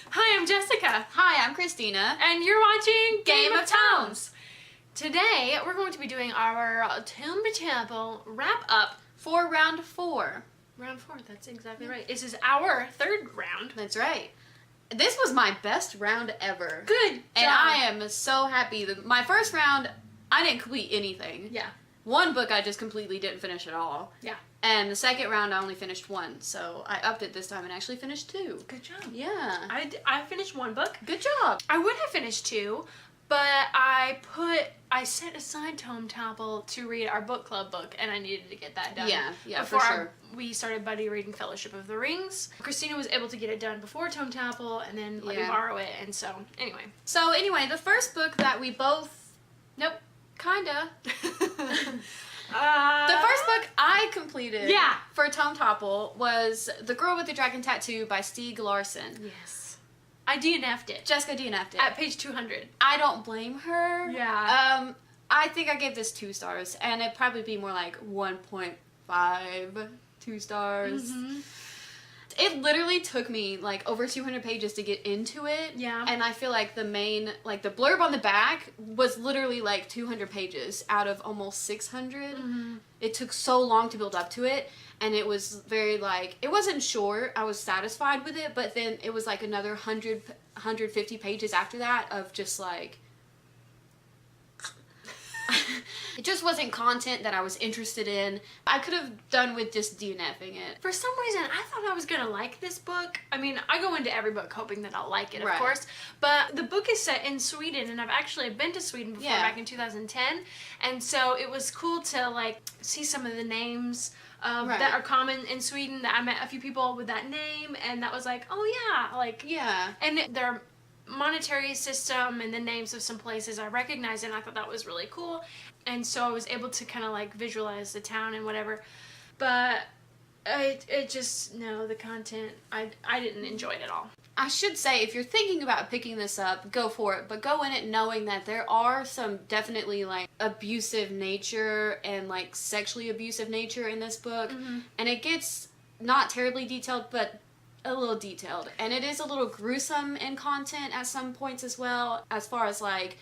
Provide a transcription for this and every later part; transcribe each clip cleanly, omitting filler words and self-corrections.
Hi, I'm Jessica. Hi, I'm Christeena. And you're watching Game of Tomes. Today, we're going to be doing our Tome Topple wrap up. For round 4. Round 4, that's exactly right. This is our third round. That's right. This was my best round ever. Good job. And I am so happy that my first round, I didn't complete anything. Yeah. One book I just completely didn't finish at all. Yeah. And the second round I only finished 1, so I upped it this time and actually finished 2. Good job. Yeah. I finished 1 book. Good job. I would have finished 2, but I set aside Tome Topple to read our book club book, and I needed to get that done. Yeah, before for sure. We started buddy reading Fellowship of the Rings. Christeena was able to get it done before Tome Topple, and then let me borrow it, and so, anyway. So anyway, the first book that we both... Nope. Kinda. The first book I completed for Tome Topple was The Girl with the Dragon Tattoo by Stieg Larsson. Yes. I DNF'd it. Jessica DNF'd it. At page 200. I don't blame her. Yeah. I think I gave this 2 stars, and it'd probably be more like 1.5, 2 stars. Mm-hmm. It literally took me like over 200 pages to get into it. Yeah. And I feel like the main, like the blurb on the back was literally like 200 pages out of almost 600. Mm-hmm. It took so long to build up to it, and it was very like, it wasn't short, I was satisfied with it, but then it was like another 150 pages after that of just like, it just wasn't content that I was interested in. I could have done with just DNFing it. For some reason, I thought I was gonna like this book. I mean, I go into every book hoping that I'll like it, of course. But the book is set in Sweden, and I've actually been to Sweden before, back in 2010. And so it was cool to like see some of the names that are common in Sweden. That I met a few people with that name, and that was like, oh yeah, like And their monetary system and the names of some places I recognized, and I thought that was really cool. And so I was able to kind of like visualize the town and whatever. But it just, no, the content, I didn't enjoy it at all. I should say, if you're thinking about picking this up, go for it, but go in it knowing that there are some definitely like abusive nature and like sexually abusive nature in this book. Mm-hmm. And it gets not terribly detailed, but a little detailed, and it is a little gruesome in content at some points as well, as far as like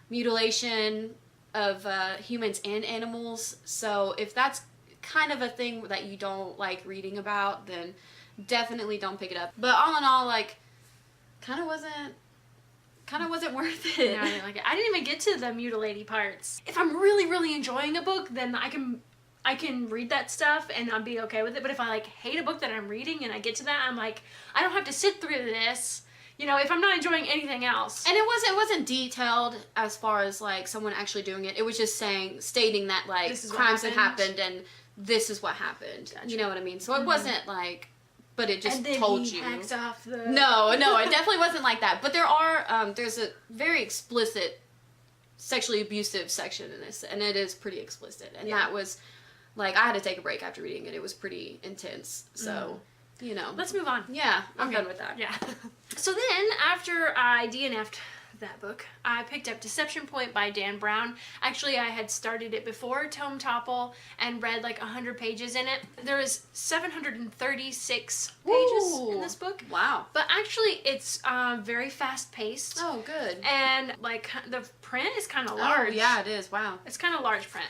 mutilation of humans and animals. So if that's kind of a thing that you don't like reading about, then definitely don't pick it up. But all in all, like, kind of wasn't worth it. No, I didn't like it. I didn't even get to the mutilating parts. If I'm really enjoying a book, then I can read that stuff and I'll be okay with it. But if I like hate a book that I'm reading and I get to that, I'm like, I don't have to sit through this, you know, if I'm not enjoying anything else. And it wasn't detailed as far as like someone actually doing it. It was just stating that like crimes had happened and this is what happened. Gotcha. You know what I mean? So it wasn't like, but it just told you. Hacks off the... No, it definitely wasn't like that. But there are, there's a very explicit sexually abusive section in this, and it is pretty explicit. And that was, like, I had to take a break after reading it. It was pretty intense. So, you know. Let's move on. Yeah, I'm done with that. Yeah. So then, after I DNF'd that book, I picked up Deception Point by Dan Brown. Actually, I had started it before Tome Topple and read like 100 pages in it. There is 736 pages in this book. Wow. But actually, it's very fast-paced. Oh, good. And like the print is kind of large. Oh, yeah, it is. Wow. It's kind of large print.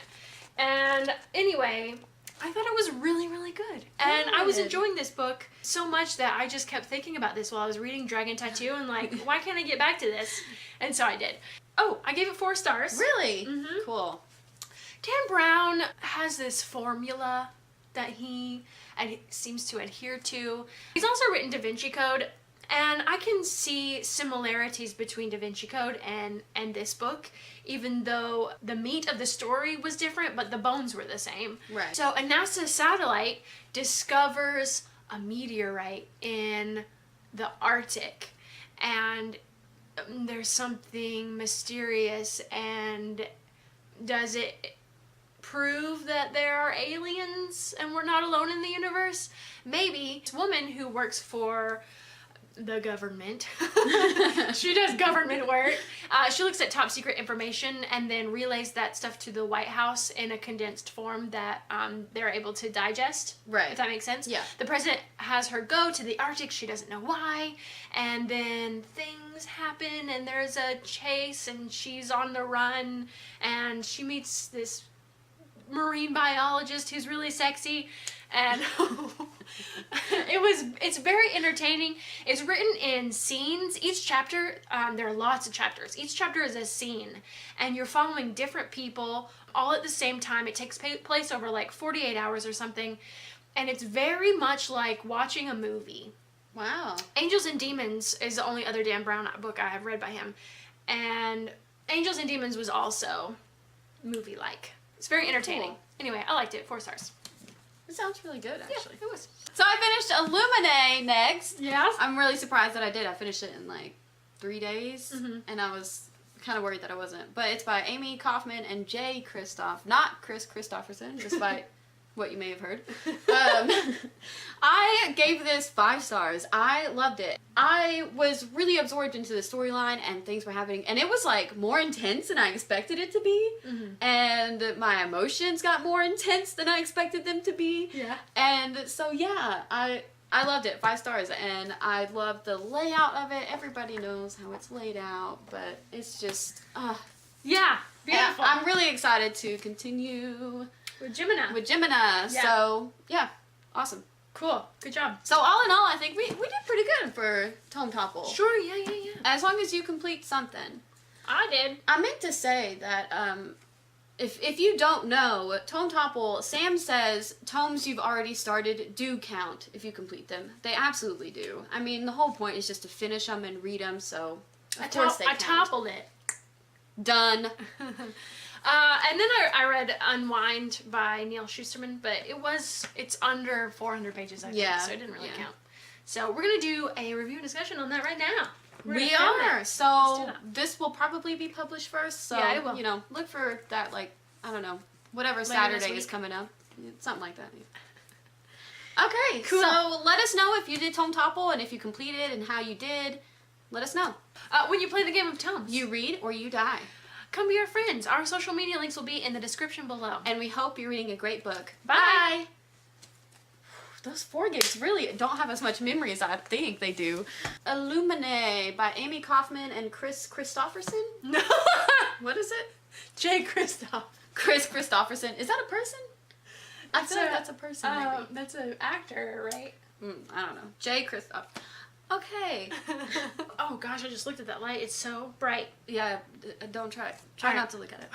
And anyway, I thought it was really good. And I was enjoying this book so much that I just kept thinking about this while I was reading Dragon Tattoo and like, why can't I get back to this? And so I did. Oh, I gave it 4 stars. Really? Mm-hmm. Cool. Dan Brown has this formula that he seems to adhere to. He's also written Da Vinci Code, and I can see similarities between Da Vinci Code and this book, even though the meat of the story was different, but the bones were the same. Right. So a NASA satellite discovers a meteorite in the Arctic, and there's something mysterious, and does it prove that there are aliens and we're not alone in the universe? Maybe. This woman who works for the government. She does government work. She looks at top secret information and then relays that stuff to the White House in a condensed form that they're able to digest. Right. If that makes sense. Yeah. The president has her go to the Arctic. She doesn't know why. And then things happen and there's a chase and she's on the run and she meets this marine biologist who's really sexy. And it's very entertaining. It's written in scenes. Each chapter, there are lots of chapters. Each chapter is a scene, and you're following different people all at the same time. It takes place over like 48 hours or something, and it's very much like watching a movie. Wow. Angels and Demons is the only other Dan Brown book I have read by him, and Angels and Demons was also movie-like. It's very entertaining. Cool. Anyway, I liked it. 4 stars. It sounds really good, actually. Yeah, it was. So I finished Lumen next. Yes. I'm really surprised that I did. I finished it in like 3 days, Mm-hmm. and I was kind of worried that I wasn't. But it's by Amy Kaufman and Jay Kristoff, not Chris Christopherson, despite what you may have heard. I gave this 5 stars. I loved it. I was really absorbed into the storyline and things were happening, and it was like more intense than I expected it to be. Mm-hmm. And my emotions got more intense than I expected them to be. Yeah. And so yeah, I loved it. 5 stars, and I love the layout of it. Everybody knows how it's laid out, but it's just Yeah. Beautiful. I'm really excited to continue With Gemini. with Gemini. Yeah. So yeah, awesome. Cool. Good job. So all in all, I think we did pretty good for Tome Topple. Sure. Yeah. As long as you complete something. I did. I meant to say that if you don't know, Tome Topple, Sam says tomes you've already started do count if you complete them. They absolutely do. I mean, the whole point is just to finish them and read them, so of course they I count. toppled it. Done. And then I read Unwind by Neil Shusterman, but it's under 400 pages, I think, Yeah, so it didn't really yeah. count. So we're going to do a review and discussion on that right now. We are. Let's So do that. this will probably be published first. So Yeah, it will. you know, look for that, like, I don't know, whatever this Saturday is week. coming up. Something like that. Okay, Cool. so let us know if you did Tome Topple and if you completed and how you did. Let us know. When you play the game of Tomes, You read or you die. come be our friends. Our social media links will be in the description below. And we hope you're reading a great book. Bye. Those 4 gigs really don't have as much memory as I think they do. Illuminae by Amy Kaufman and Chris Christopherson? No. What is it? Jay Kristoff. Chris Christopherson. Is that a person? I feel like that's a person, maybe. That's an actor, right? I don't know. Jay Kristoff. Okay. Oh gosh, I just looked at that light. It's so bright. Yeah, don't try it. Try not to look at it.